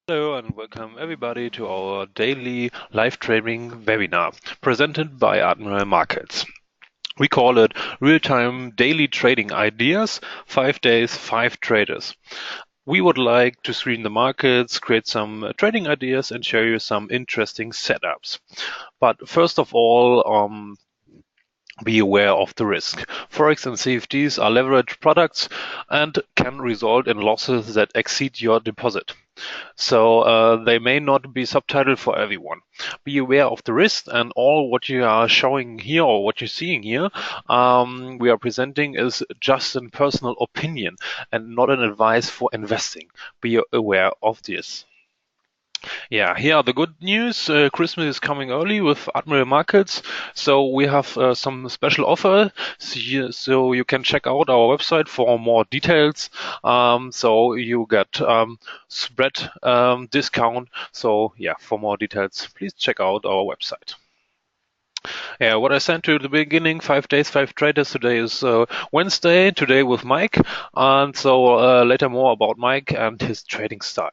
Hello and welcome everybody to our daily live trading webinar presented by Admiral Markets. We call it Real-Time Daily Trading Ideas, 5 days, 5 traders. We would like to screen the markets, create some trading ideas and show you some interesting setups. But first of all, be aware of the risk. Forex and CFDs are leveraged products and can result in losses that exceed your deposit. So they may not be subtitled for everyone. Be aware of the risk, and all what you are showing here or what you're seeing here, we are presenting is just a personal opinion and not an advice for investing. Be aware of this. Yeah, here are the good news. Christmas is coming early with Admiral Markets, so we have some special offer. So you can check out our website for more details. So you get spread discount. So yeah, for more details, please check out our website. Yeah, what I said to you at the beginning, 5 days, 5 traders. Today is Wednesday, today with Mike. And so later more about Mike and his trading style.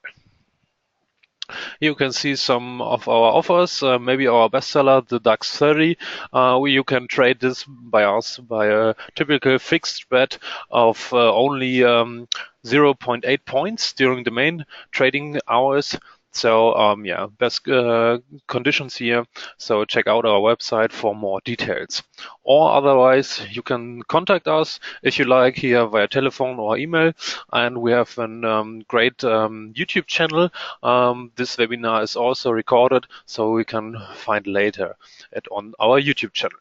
You can see some of our offers, maybe our bestseller, the DAX 30. You can trade this by us by a typical fixed spread of only 0.8 points during the main trading hours. So yeah, best conditions here. So check out our website for more details. Or otherwise, you can contact us if you like here via telephone or email. And we have a great YouTube channel. This webinar is also recorded, so we can find later on our YouTube channel.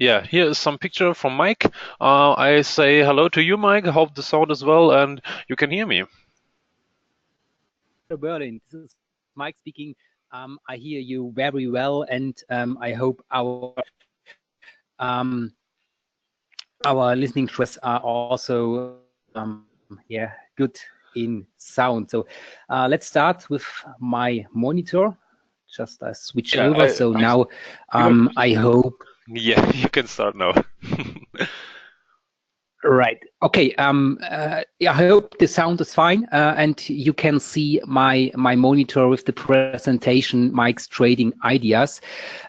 Yeah, here is some picture from Mike. I say hello to you, Mike. I hope the sound is well and you can hear me. Berlin, this is Mike speaking. I hear you very well, and I hope our listening to us are also good in sound. So let's start with my monitor. Just I switch over. So now I hope. Yeah, you can start now. Right. Okay. I hope the sound is fine, and you can see my monitor with the presentation, Mike's Trading Ideas.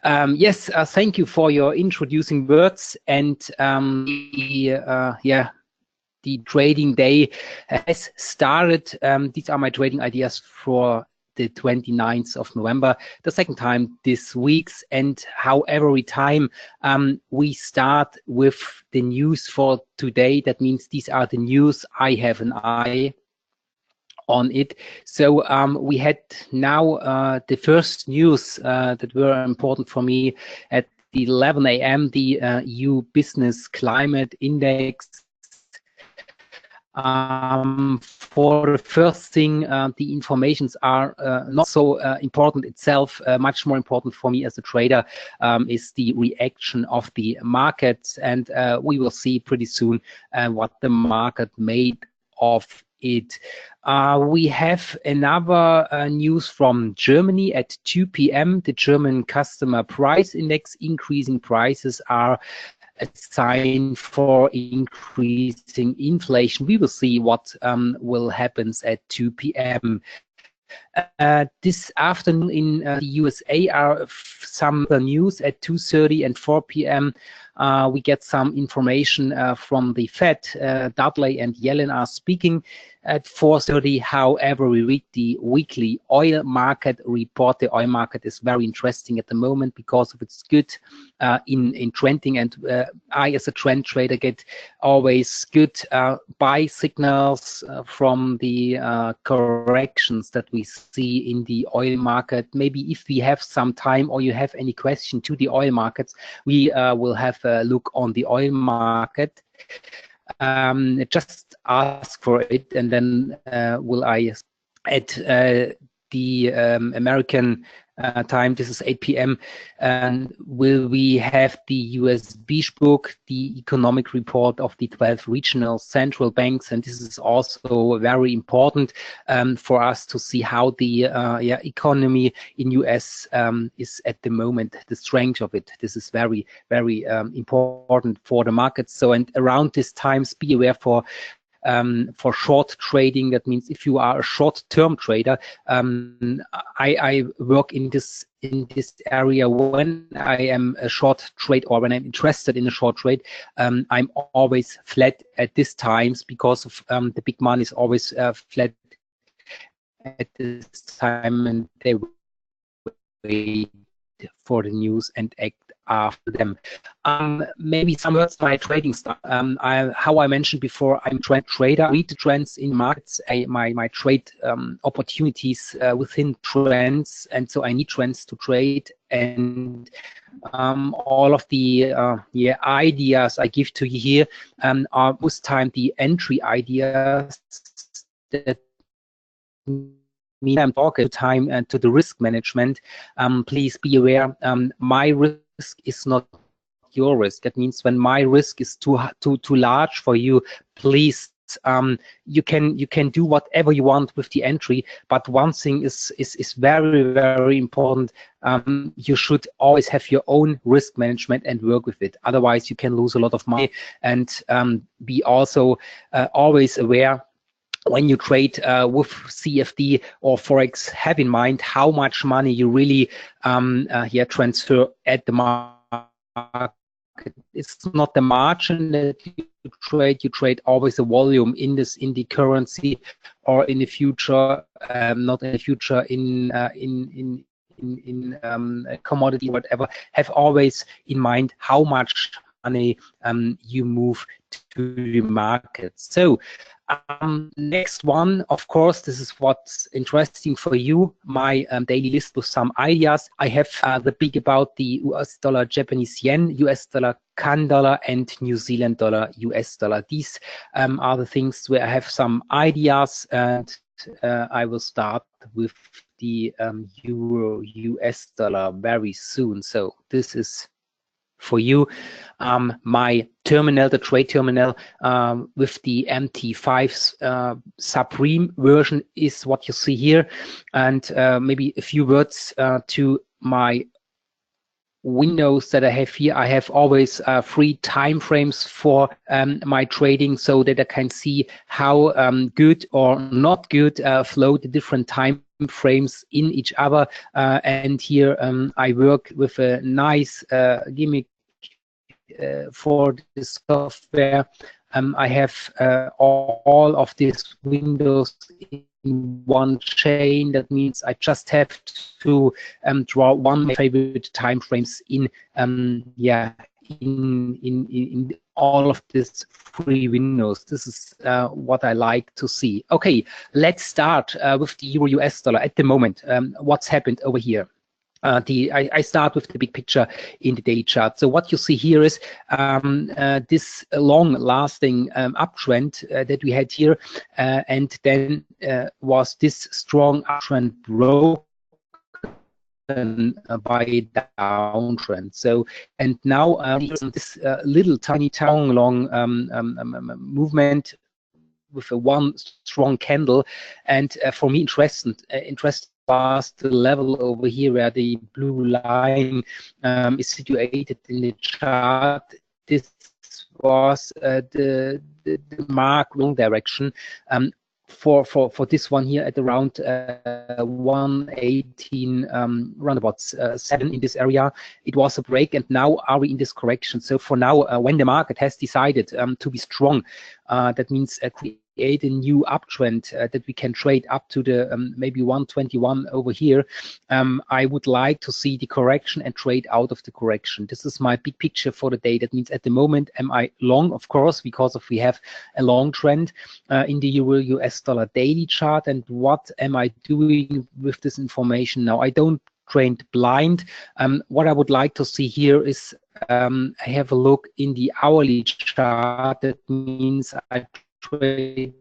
Yes. Thank you for your introducing words, and the trading day has started. These are my trading ideas for the 29th of November, the second time this week. And how every time we start with the news for today, that means these are the news I have an eye on it. So we had now the first news that were important for me at 11 a.m., the EU Business Climate Index. For the first thing, the informations are not so important itself. Much more important for me as a trader is the reaction of the markets, and we will see pretty soon what the market made of it. We have another news from Germany at 2 p.m. The German Customer Price Index. Increasing prices are a sign for increasing inflation. We will see what will happen at 2 p.m. This afternoon in the USA are some news at 2:30 and 4 p.m. We get some information from the Fed. Dudley and Yellen are speaking at 4:30. However, we read the weekly oil market report. The oil market is very interesting at the moment because of its good in trending, and I, as a trend trader, get always good buy signals from the corrections that we see in the oil market. Maybe if we have some time or you have any question to the oil markets, we will have a look on the oil market. Just ask for it, and then will I at the American time, this is 8 p.m. And will we have the USB book, the economic report of the 12 regional central banks, and this is also very important for us to see how the economy in US is at the moment, the strength of it. This is very, very important for the markets. So, and around this times, be aware for for short trading. That means if you are a short-term trader, I work in this area when I am a short trade or when I'm interested in a short trade. I'm always flat at these times because of the big money is always flat at this time, and they wait for the news and act after them. Maybe some words my trading style. How I mentioned before, I'm a trend trader. I read the trends in markets. My trade opportunities within trends, and so I need trends to trade. And all of the ideas I give to you here are most time the entry ideas that I'm talking time to the risk management. Please be aware, my risk is not your risk. That means when my risk is too large for you, please you can do whatever you want with the entry, but one thing is very, very important. You should always have your own risk management and work with it. Otherwise, you can lose a lot of money. And be also always aware when you trade with CFD or Forex, have in mind how much money you really transfer at the market. It's not the margin that you trade always a volume in the currency or in the future, not in the future in a commodity, whatever. Have always in mind how much money you move to the market. So next one, of course, this is what's interesting for you, my daily list with some ideas. I have the big about the US dollar, Japanese yen, US dollar, CAN dollar, and New Zealand dollar, US dollar. These are the things where I have some ideas, and I will start with the Euro US dollar very soon. So this is for you. My terminal, the trade terminal with the MT5 Supreme version is what you see here. And maybe a few words to my windows that I have here. I have always 3 time frames for my trading, so that I can see how good or not good flow the different time frames in each other. And here I work with a nice gimmick for this software. I have all of these windows in one chain. That means I just have to draw one of my favorite time frames in all of these 3 windows. This is what I like to see. Okay, let's start with the Euro US dollar at the moment. What's happened over here? I start with the big picture in the daily chart. So what you see here is this long-lasting uptrend that we had here, and then was this strong uptrend broken by a downtrend. So, and now this little tiny long movement with a one strong candle, and for me interesting was the level over here where the blue line is situated in the chart. This was the mark wrong direction for this one here at around 118, round about 7 in this area. It was a break, and now are we in this correction. So for now, when the market has decided to be strong, that means create a new uptrend that we can trade up to the maybe 121 over here. I would like to see the correction and trade out of the correction. This is my big picture for the day. That means at the moment, am I long? Of course, because we have a long trend in the Euro US dollar daily chart. And what am I doing with this information now? I don't trade blind. What I would like to see here is have a look in the hourly chart. That means I trade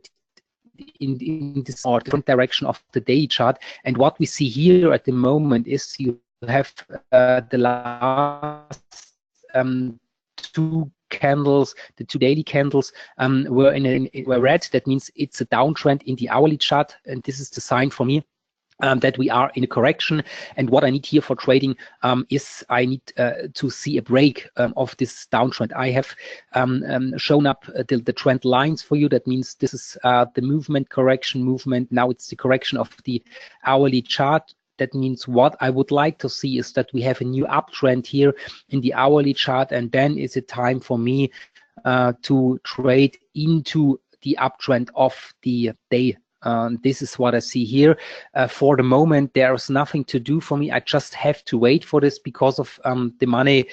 in this or different direction of the daily chart. And what we see here at the moment is you have the last 2 candles, the 2 daily candles were red. That means it's a downtrend in the hourly chart, and this is the sign for me that we are in a correction. And what I need here for trading is I need to see a break of this downtrend. I have shown up the trend lines for you. That means this is the movement, correction, movement. Now it's the correction of the hourly chart. That means what I would like to see is that we have a new uptrend here in the hourly chart, and then is it time for me to trade into the uptrend of the day. This is what I see here. For the moment, there's nothing to do for me. I just have to wait for this because of the money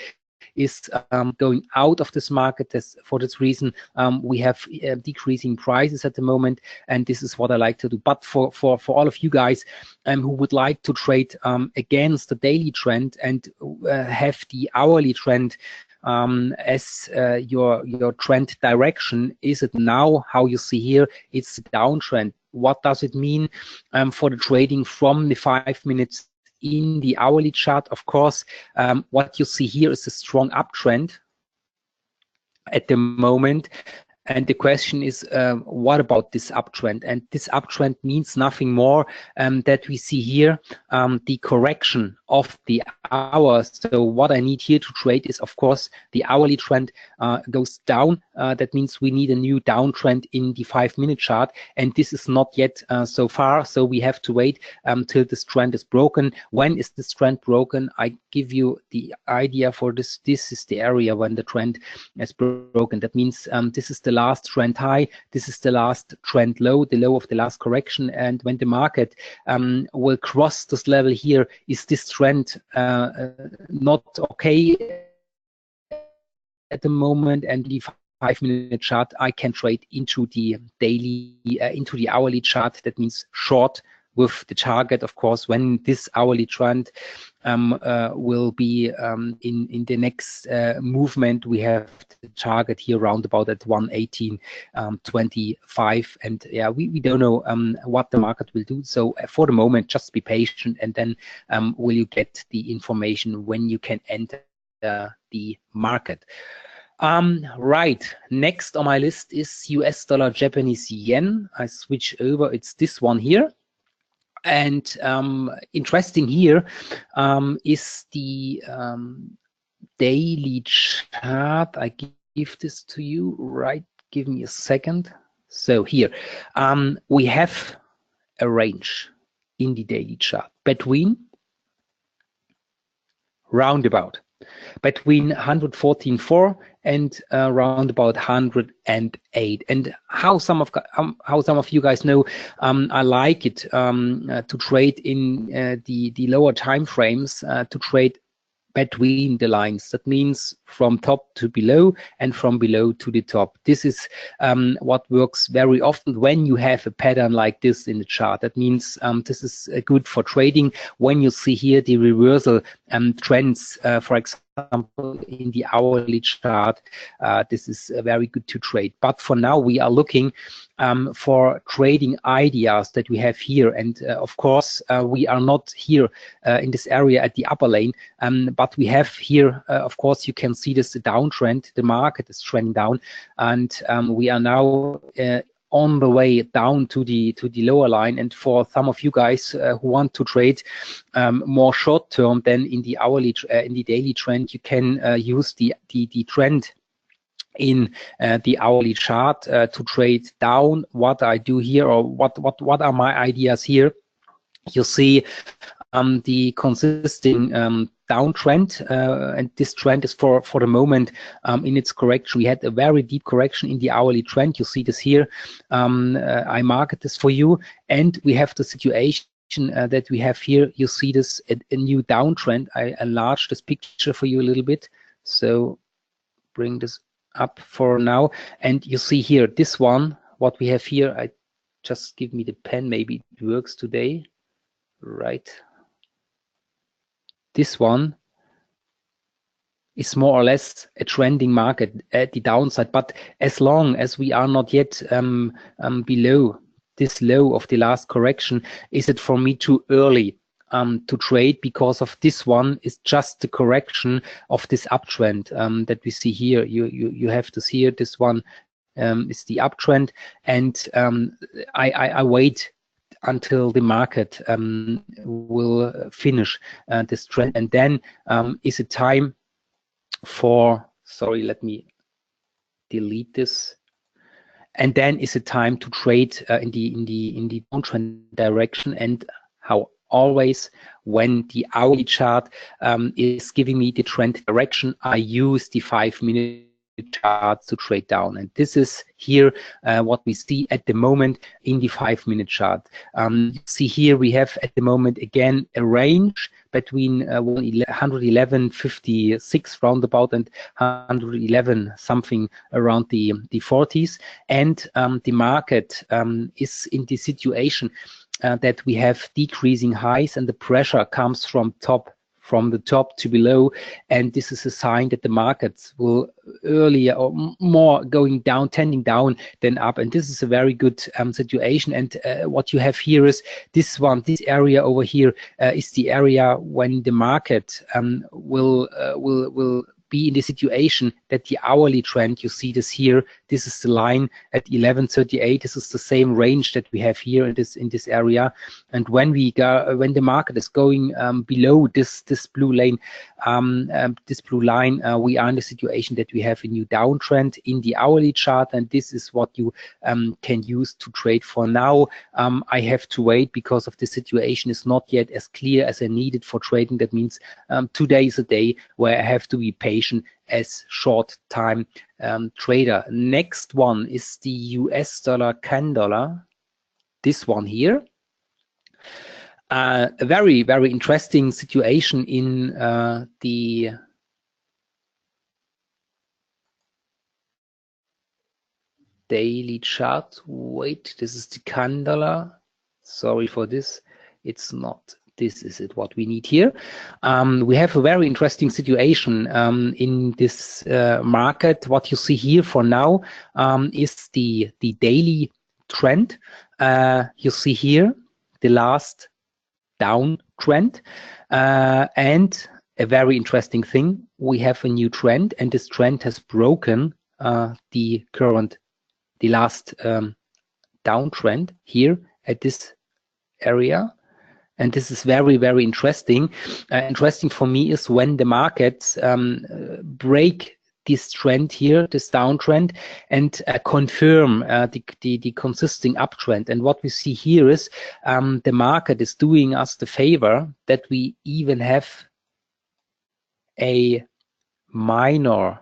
is going out of this market. For this reason, we have decreasing prices at the moment, and this is what I like to do. But for all of you guys who would like to trade against the daily trend and have the hourly trend as your trend direction, is it now how you see here? It's a downtrend. What does it mean for the trading from the 5 minutes in the hourly chart? Of course, what you see here is a strong uptrend at the moment. And the question is, what about this uptrend? And this uptrend means nothing more that we see here the correction of the hours. So what I need here to trade is, of course, the hourly trend goes down. That means we need a new downtrend in the 5 minute chart, and this is not yet so far. So we have to wait till this trend is broken. When is this trend broken? I give you the idea for this. This is the area when the trend is broken. That means this is the last trend high, this is the last trend low, the low of the last correction. And when the market will cross this level here, is this trend not okay at the moment? And the 5 minute chart, I can trade into the daily, into the hourly chart. That means short with the target, of course, when this hourly trend will be in the next movement. We have the target here round about at 118.25, and yeah, we don't know what the market will do. So for the moment, just be patient, and then will you get the information when you can enter the market. Right, next on my list is US dollar Japanese yen. I switch over, it's this one here. And interesting here is the daily chart. I give this to you, right? Give me a second. So here we have a range in the daily chart between roundabout between 114.4 and around about 108. And how some of you guys know, I like it to trade in the lower time frames, to trade between the lines. That means from top to below and from below to the top. This is what works very often when you have a pattern like this in the chart. That means this is good for trading. When you see here the reversal trends, for example, in the hourly chart, this is very good to trade. But for now, we are looking for trading ideas that we have here. And of course, we are not here in this area at the upper lane, but we have here, of course, you can see this downtrend. The market is trending down, and we are now on the way down to the lower line. And for some of you guys who want to trade more short term than in the hourly in the daily trend, you can use the trend in the hourly chart to trade down. What I do here, or what are my ideas here? You see the consisting downtrend, and this trend is for the moment in its correction. We had a very deep correction in the hourly trend. You see this here. I market this for you, and we have the situation that we have here. You see this a new downtrend. I enlarge this picture for you a little bit, so bring this up for now, and you see here this one. What we have here, I just give me the pen, maybe it works today, right? This one is more or less a trending market at the downside, but as long as we are not yet below this low of the last correction, is it for me too early to trade? Because of this one is just the correction of this uptrend that we see here. You have to see it. This one is the uptrend, and I wait until the market will finish this trend, and then is it time for, sorry, let me delete this, and then is it time to trade in the downtrend direction. And how always, when the hourly chart is giving me the trend direction, I use the 5-minute chart to trade down, and this is here what we see at the moment in the 5-minute chart. You see here we have at the moment again a range between 111.56 roundabout and 111 something around the 40s, and the market is in the situation that we have decreasing highs, and the pressure comes from the top to below, and this is a sign that the markets will earlier or more going down, tending down than up, and this is a very good situation. And what you have here is this area over here is the area when the market will be in the situation that the hourly trend, you see this here, this is the line at 11.38. This is the same range that we have here in this area. And when the market is going below this blue line, we are in the situation that we have a new downtrend in the hourly chart, and this is what you can use to trade. For now, I have to wait because of the situation is not yet as clear as I need it for trading. That means today is a day where I have to be patient as short time trader. Next one is the US dollar CAN dollar, this one here. A very, very interesting situation in the daily chart. Wait, this is the CAN dollar. Sorry for this. It's not. This is it, what we need here. We have a very interesting situation in this market. What you see here for now is the daily trend. You see here the last downtrend, and a very interesting thing, we have a new trend, and this trend has broken the last downtrend here at this area. And this is very, very interesting. Interesting for me is when the markets break this trend here, this downtrend, and confirm the consisting uptrend. And what we see here is the market is doing us the favor that we even have a minor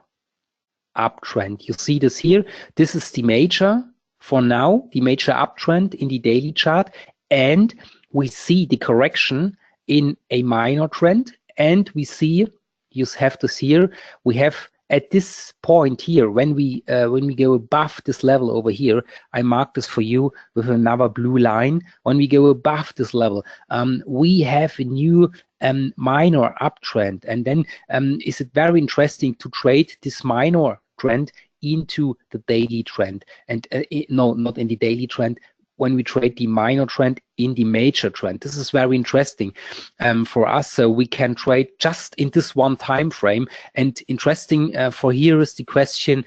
uptrend. You see this here. This is the major, for now, the major uptrend in the daily chart, and we see the correction in a minor trend, and we see, you have this here, we have at this point here, when we go above this level over here, I mark this for you with another blue line. When we go above this level, we have a new minor uptrend, and then is it very interesting to trade this minor trend into the daily trend, and no, not in the daily trend, when we trade the minor trend in the major trend. This is very interesting for us, so we can trade just in this one time frame. And interesting for here is the question,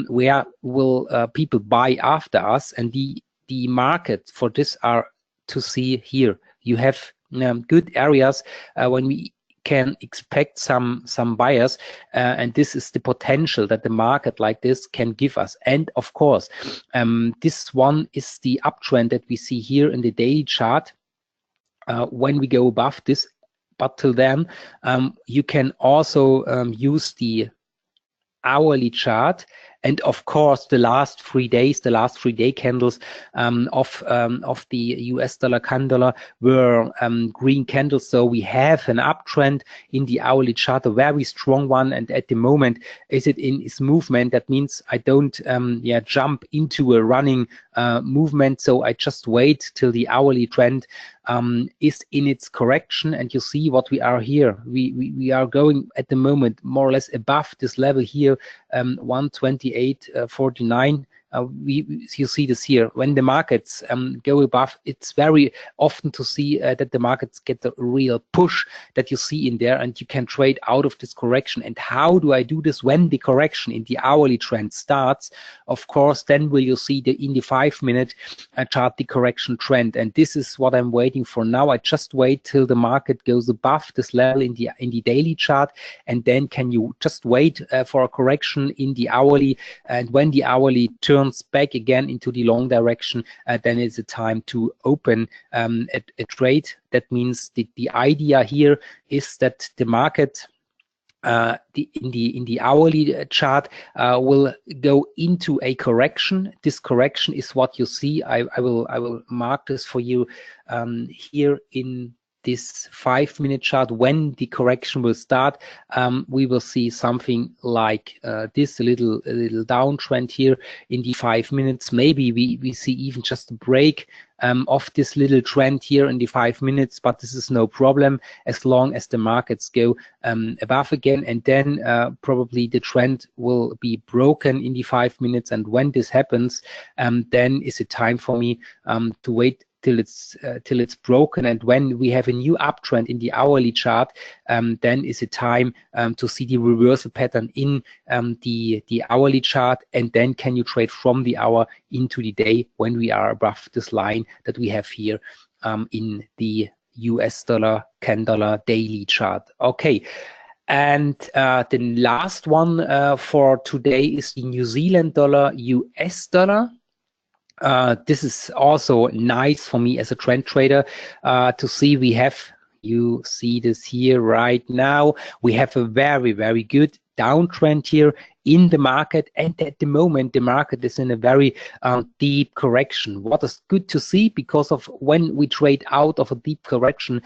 where will people buy after us? And the market for this are to see here. You have good areas when we can expect some buyers, and this is the potential that the market like this can give us. And of course, this one is the uptrend that we see here in the daily chart when we go above this. But till then, you can also use the hourly chart, and of course the last 3 days, the last 3-day candles of the US dollar CAN dollar were green candles. So we have an uptrend in the hourly chart, a very strong one, and at the moment is it in its movement. That means I don't jump into a running movement, so I just wait till the hourly trend is in its correction. And you see what we are here. We are going at the moment more or less above this level here, 128.49. you see this here. When the markets go above, it's very often to see that the markets get a real push that you see in there, and you can trade out of this correction. And how do I do this? When the correction in the hourly trend starts, of course, then will you see in the 5-minute chart the correction trend. And this is what I'm waiting for now. I just wait till the market goes above this level in the daily chart, and then can you just wait for a correction in the hourly, and when the hourly turns back again into the long direction, then it's a time to open a trade. That means the idea here is that the market in the hourly chart will go into a correction. This correction is what you see. I will mark this for you here in this 5-minute chart. When the correction will start, we will see something like this, a little downtrend here in the 5 minutes. Maybe we see even just a break of this little trend here in the 5 minutes, but this is no problem as long as the markets go above again, and then probably the trend will be broken in the 5 minutes. And when this happens, then is it time for me to wait till it's broken. And when we have a new uptrend in the hourly chart, then is it time to see the reversal pattern in the hourly chart, and then can you trade from the hour into the day when we are above this line that we have here in the US dollar, CAN dollar daily chart. Okay. And the last one for today is the New Zealand dollar, US dollar. This is also nice for me as a trend trader to see. You see this here right now. We have a very, very good downtrend here in the market, and at the moment the market is in a very deep correction. What is good to see, because of when we trade out of a deep correction,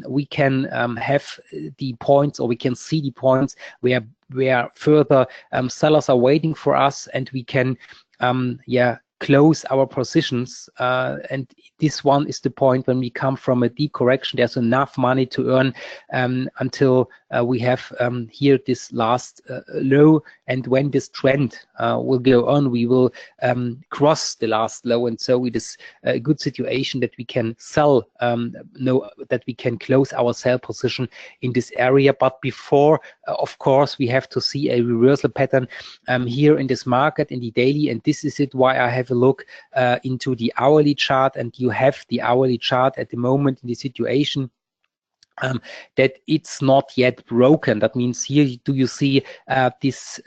we can have the points, or we can see the points where further sellers are waiting for us, and we can close our positions, and this one is the point when we come from a deep correction. There's enough money to earn until we have here this last low, and when this trend will go on, we will cross the last low, and so it is a good situation that we can sell, that we can close our sell position in this area. But before, of course, we have to see a reversal pattern here in this market in the daily, and this is it why I have a look into the hourly chart. And you have the hourly chart at the moment in the situation that it's not yet broken. That means here do you see this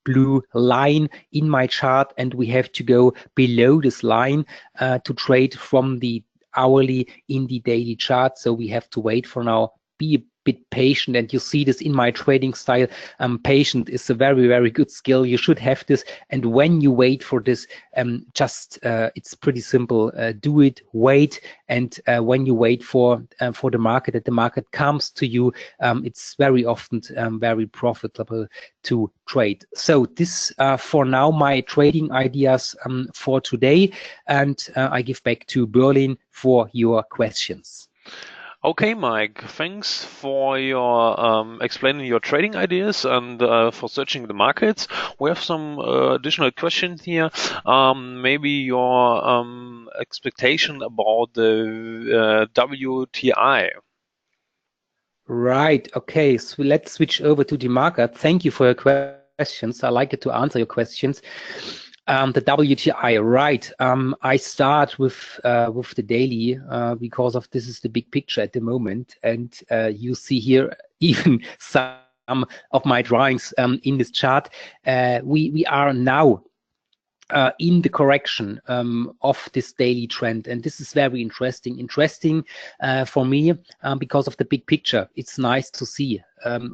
blue line in my chart, and we have to go below this line to trade from the hourly in the daily chart. So we have to wait for now. Be a bit patient, and you see this in my trading style. Patient is a very, very good skill. You should have this, and when you wait for this, it's pretty simple. Do it, wait, and when you wait for the market, that the market comes to you, it's very often very profitable to trade. So this for now my trading ideas for today, and I give back to Berlin for your questions. Okay, Mike, thanks for your explaining your trading ideas and for searching the markets. We have some additional questions here. Maybe your expectation about the WTI. Right. Okay. So let's switch over to the market. Thank you for your questions. I like it to answer your questions. The WTI, right? I start with the daily because of this is the big picture at the moment, and you see here even some of my drawings in this chart. We are now in the correction of this daily trend, and this is very interesting for me because of the big picture. It's nice to see.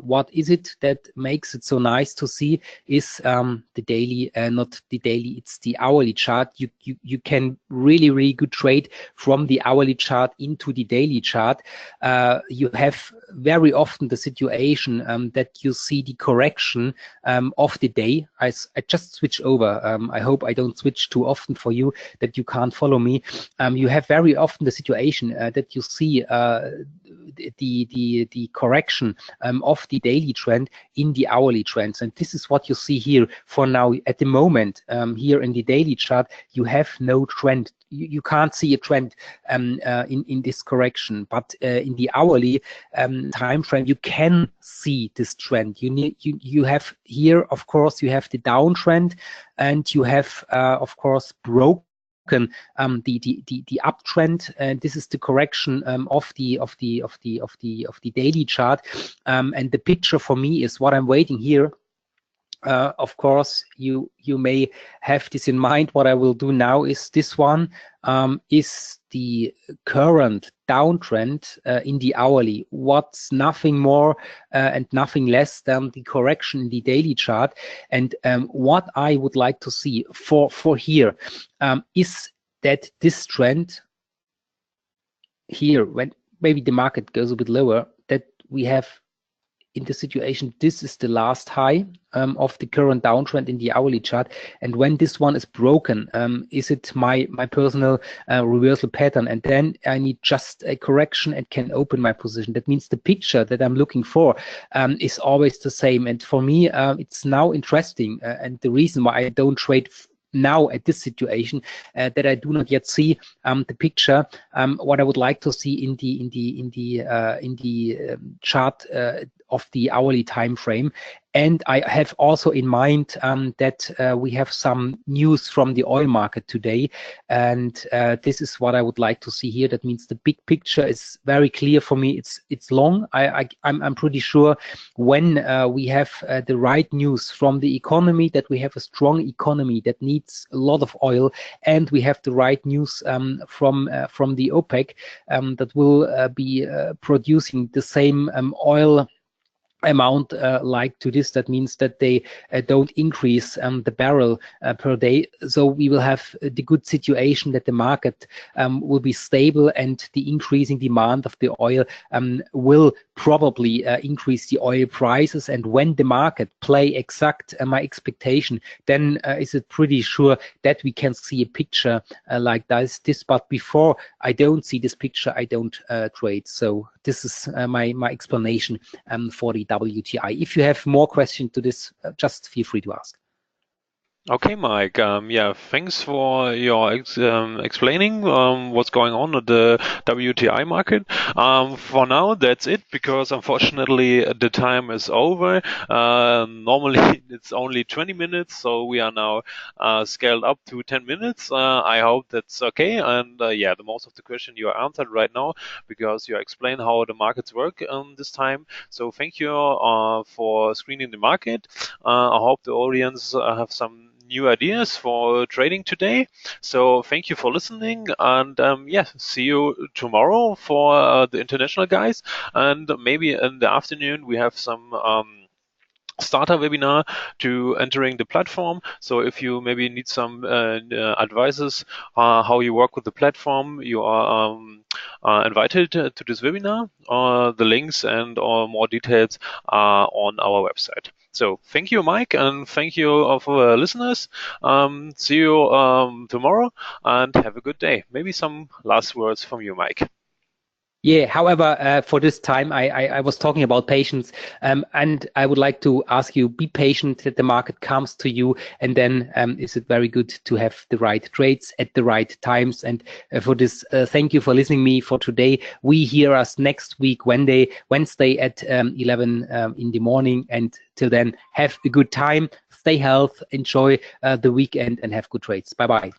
What is it that makes it so nice to see is the daily, not the daily, it's the hourly chart. You can really good trade from the hourly chart into the daily chart. You have very often the situation that you see the correction of the day. I just switch over. I hope I don't switch too often for you that you can't follow me. You have very often the situation that you see the correction of the daily trend in the hourly trends, and this is what you see here for now. At the moment, here in the daily chart, you have no trend. You can't see a trend in this correction, but in the hourly time frame, you can see this trend. You have here, of course, you have the downtrend, and you have, of course, broken the uptrend, and this is the correction of the daily chart. And the picture for me is what I'm waiting here. Of course, you may have this in mind. What I will do now is this one is the current downtrend in the hourly. What's nothing more and nothing less than the correction in the daily chart. And what I would like to see for here is that this trend here, when maybe the market goes a bit lower, that we have in the situation, this is the last high of the current downtrend in the hourly chart. And when this one is broken, is it my personal reversal pattern? And then I need just a correction and can open my position. That means the picture that I'm looking for is always the same. And for me, it's now interesting. And the reason why I don't trade now at this situation that I do not yet see the picture. What I would like to see in the chart of the hourly time frame. And I have also in mind that we have some news from the oil market today, and this is what I would like to see here. That means the big picture is very clear for me. It's long. I'm pretty sure when we have the right news from the economy, that we have a strong economy that needs a lot of oil, and we have the right news from the OPEC that will be producing the same oil amount like to this. That means that they don't increase the barrel per day. So we will have the good situation that the market will be stable, and the increasing demand of the oil will probably increase the oil prices. And when the market play exact my expectation, then is it pretty sure that we can see a picture like this. But before I don't see this picture, I don't trade. So this is my explanation for the WTI. If you have more questions to this, just feel free to ask. Okay, Mike. Yeah, thanks for your explaining what's going on at the WTI market. For now, that's it, because unfortunately the time is over. Normally it's only 20 minutes, so we are now scaled up to 10 minutes. I hope that's okay. And yeah, the most of the question you answered right now, because you explained how the markets work this time. So thank you for screening the market. I hope the audience have some new ideas for trading today. So thank you for listening, and yeah, see you tomorrow for the international guys, and maybe in the afternoon we have some starter webinar to entering the platform. So if you maybe need some advices how you work with the platform, you are invited to this webinar. The links and more details are on our website. So thank you, Mike, and thank you for listeners. See you tomorrow, and have a good day. Maybe some last words from you, Mike. Yeah, however, for this time, I was talking about patience, and I would like to ask you, be patient that the market comes to you, and then is it very good to have the right trades at the right times. And for this, thank you for listening me for today. We hear us next week, Wednesday at 11 in the morning. And till then, have a good time, stay healthy, enjoy the weekend, and have good trades. Bye-bye.